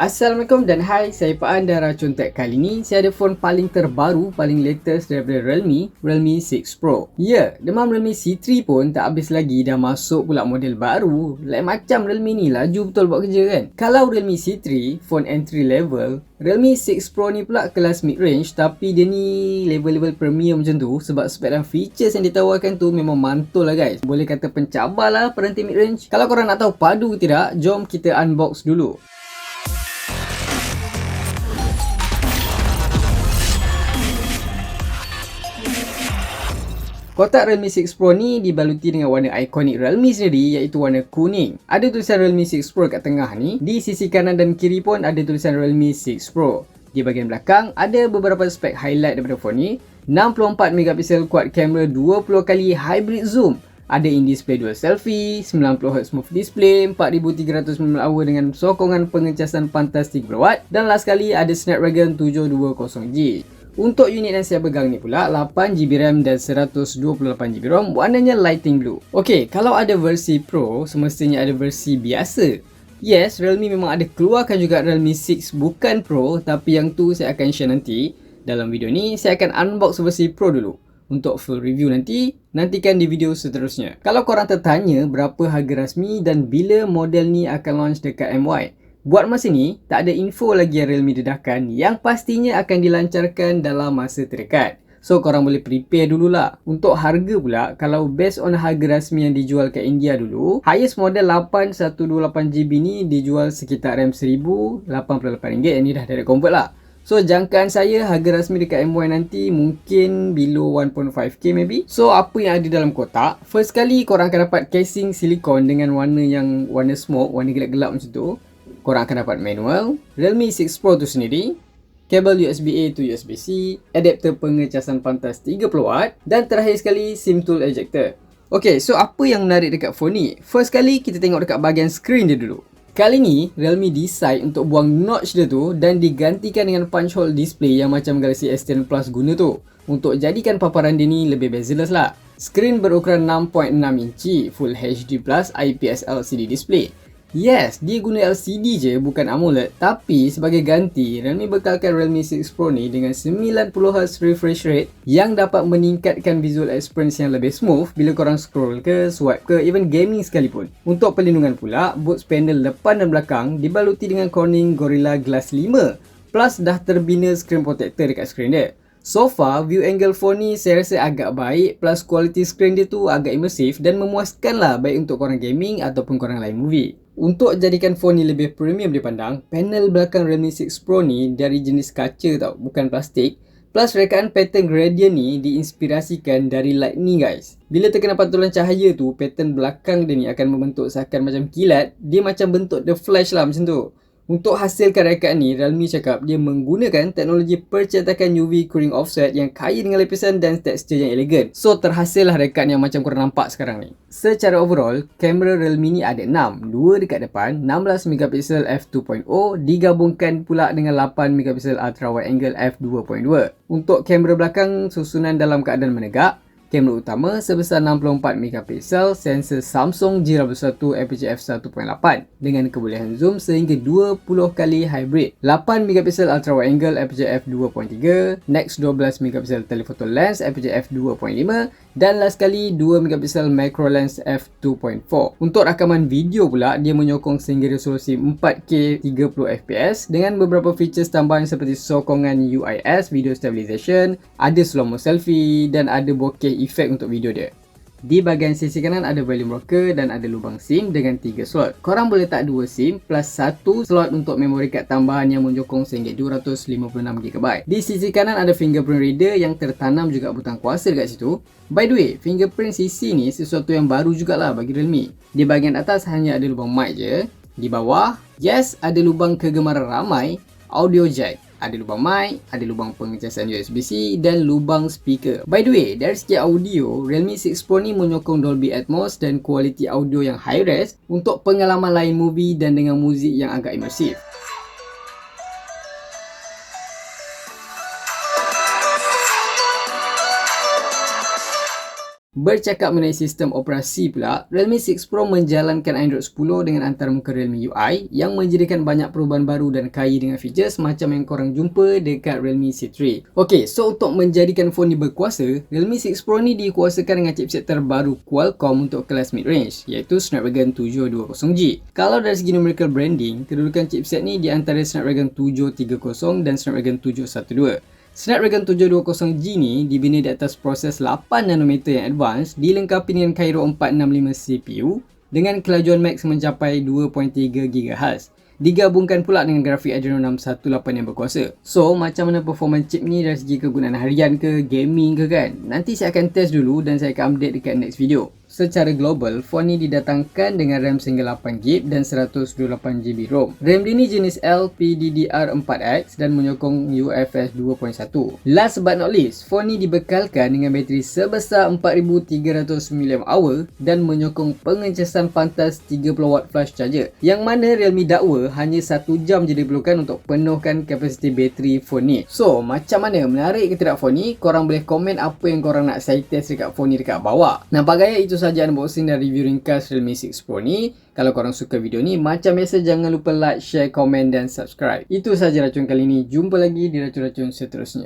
Assalamualaikum dan hai, saya Paanhanztech. Kali ni saya ada phone paling terbaru, paling latest daripada Realme 6 Pro. Ya, demam Realme C3 pun tak habis lagi dah masuk pula model baru. Lain macam Realme ni laju betul buat kerja kan. Kalau Realme C3 phone entry level, Realme 6 Pro ni pula kelas mid-range, tapi dia ni level-level premium macam tu sebab spek dan features yang ditawarkan tu memang mantul lah guys. Boleh kata pencabar lah Peranti mid-range. Kalau korang nak tahu padu ke tidak, jom kita unbox dulu. Kotak Realme 6 Pro ni dibaluti dengan warna ikonik Realme sendiri, iaitu warna kuning. Ada tulisan Realme 6 Pro kat tengah ni. Di sisi kanan dan kiri pun ada tulisan Realme 6 Pro. Di bahagian belakang ada beberapa spek highlight daripada phone ni. 64 megapiksel quad kamera 20 kali hybrid zoom. Ada in-display dual selfie, 90Hz smooth display, 4300 mAh dengan sokongan pengecasan fantastik berwatt, dan last kali ada Snapdragon 720G. Untuk unit yang saya pegang ni pula 8GB RAM dan 128GB ROM, warnanya lighting blue. Okey, kalau ada versi Pro, semestinya ada versi biasa. Yes, Realme memang ada keluarkan juga Realme 6 bukan Pro, tapi yang tu saya akan share nanti. Dalam video ni saya akan unbox versi Pro dulu. Untuk full review nanti, nantikan di video seterusnya. Kalau korang tertanya berapa harga rasmi dan bila model ni akan launch dekat MY, buat masa ni, tak ada info lagi yang Realme dedahkan yang pastinya akan dilancarkan dalam masa terdekat. So, korang boleh prepare dululah. Untuk harga pula, kalau based on harga rasmi yang dijual kat India dulu, highest model 8128GB ni dijual sekitar RM1088. Yang ni dah direct convert lah. So, jangkaan saya harga rasmi dekat MY nanti mungkin below 1.5k maybe. So, apa yang ada dalam kotak? First kali, korang akan dapat casing silikon dengan warna yang warna smoke, warna gelap-gelap macam tu. Korang akan dapat manual, Realme 6 Pro tu sendiri, kabel USB-A to USB-C, adapter pengecasan pantas 30W, dan terakhir sekali SIM tool ejector. Ok, so apa yang menarik dekat phone ni? First kali kita tengok dekat bahagian screen dia dulu. Kali ni Realme decide untuk buang notch dia tu dan digantikan dengan punch hole display yang macam Galaxy S10 Plus guna tu, untuk jadikan paparan dia ni lebih bezel-less lah. Screen berukuran 6.6 inci, Full HD Plus IPS LCD display. Yes, dia guna LCD je, bukan AMOLED. Tapi sebagai ganti, Realme bekalkan Realme 6 Pro ni dengan 90Hz refresh rate yang dapat meningkatkan visual experience yang lebih smooth bila korang scroll ke, swipe ke, even gaming sekalipun. Untuk perlindungan pula, boot panel depan dan belakang dibaluti dengan Corning Gorilla Glass 5. Plus dah terbina screen protector dekat screen dia. So far, view angle phone ni saya rasa agak baik, plus quality screen dia tu agak immersive dan memuaskan lah, baik untuk korang gaming ataupun korang live movie. Untuk jadikan phone ni lebih premium dipandang, panel belakang Realme 6 Pro ni dari jenis kaca tau, bukan plastik. Plus rekaan pattern gradient ni diinspirasikan dari light ni guys. Bila terkena pantulan cahaya tu, pattern belakang dia ni akan membentuk seakan macam kilat. Dia macam bentuk The Flash lah macam tu. Untuk hasilkan rekaan ni, Realme cakap dia menggunakan teknologi percetakan UV curing offset yang kaya dengan lapisan dan tekstur yang elegan. So, terhasillah rekaan yang macam korang nampak sekarang ni. Secara overall, kamera Realme ni ada 6. 2 dekat depan, 16MP f2.0 digabungkan pula dengan 8MP ultra wide angle f2.2. Untuk kamera belakang, susunan dalam keadaan menegak. Kamera utama sebesar 64MP, sensor Samsung G81 aperture f1.8 dengan kebolehan zoom sehingga 20 kali hybrid, 8MP ultra wide angle aperture f2.3, next 12MP telephoto lens aperture f2.5, dan last kali 2MP macro lens f2.4. Untuk rakaman video pula, dia menyokong sehingga resolusi 4K 30fps dengan beberapa features tambahan seperti sokongan UIS video stabilization, ada slow-mo selfie, dan ada bokeh efek untuk video dia. Di bahagian sisi kanan ada volume rocker dan ada lubang SIM dengan 3 slot. Korang boleh tak 2 SIM plus 1 slot untuk memory card tambahan yang menyokong sehingga 256GB. Di sisi kanan ada fingerprint reader yang tertanam juga butang kuasa dekat situ. By the way, fingerprint sisi ni sesuatu yang baru jugalah bagi Realme. Di bahagian atas hanya ada lubang mic je. Di bawah, yes, ada lubang kegemaran ramai, audio jack. Ada lubang mic, ada lubang pengecasan USB-C dan lubang speaker. By the way, dari segi audio, Realme 6 Pro ni menyokong Dolby Atmos dan kualiti audio yang high res untuk pengalaman live movie dan dengan muzik yang agak imersif. Bercakap mengenai sistem operasi pula, Realme 6 Pro menjalankan Android 10 dengan antarmuka Realme UI yang menjadikan banyak perubahan baru dan kaya dengan features macam yang korang jumpa dekat Realme C3. Ok, so untuk menjadikan phone ni berkuasa, Realme 6 Pro ni dikuasakan dengan chipset terbaru Qualcomm untuk kelas mid-range, iaitu Snapdragon 720G. Kalau dari segi numerical branding, kedudukan chipset ni di antara Snapdragon 730 dan Snapdragon 712. Snapdragon 720G ni dibina di atas proses 8nm yang advance, dilengkapi dengan Kryo 465 CPU dengan kelajuan max mencapai 2.3 GHz. Digabungkan pula dengan grafik Adreno 618 yang berkuasa. So, macam mana performance chip ni dari segi kegunaan harian ke, gaming ke kan? Nanti saya akan test dulu dan saya akan update dekat next video. Secara global, phone ni didatangkan dengan RAM sehingga 8GB dan 128GB ROM. RAM dia ni jenis LPDDR4X dan menyokong UFS 2.1. Last but not least, phone ni dibekalkan dengan bateri sebesar 4300 mAh dan menyokong pengecasan pantas 30W flash charger. Yang mana Realme dakwa hanya 1 jam je diperlukan untuk penuhkan kapasiti bateri phone ni. So, macam mana? Menarik ke tidak phone ni? Korang boleh komen apa yang korang nak saya test dekat phone ni dekat bawah. Nampak gaya? Itu saja unboxing dan review ringkas Realme 6 Pro ni. Kalau korang suka video ni, macam biasa jangan lupa like, share, komen dan subscribe. Itu saja racun kali ni. Jumpa lagi di racun-racun seterusnya.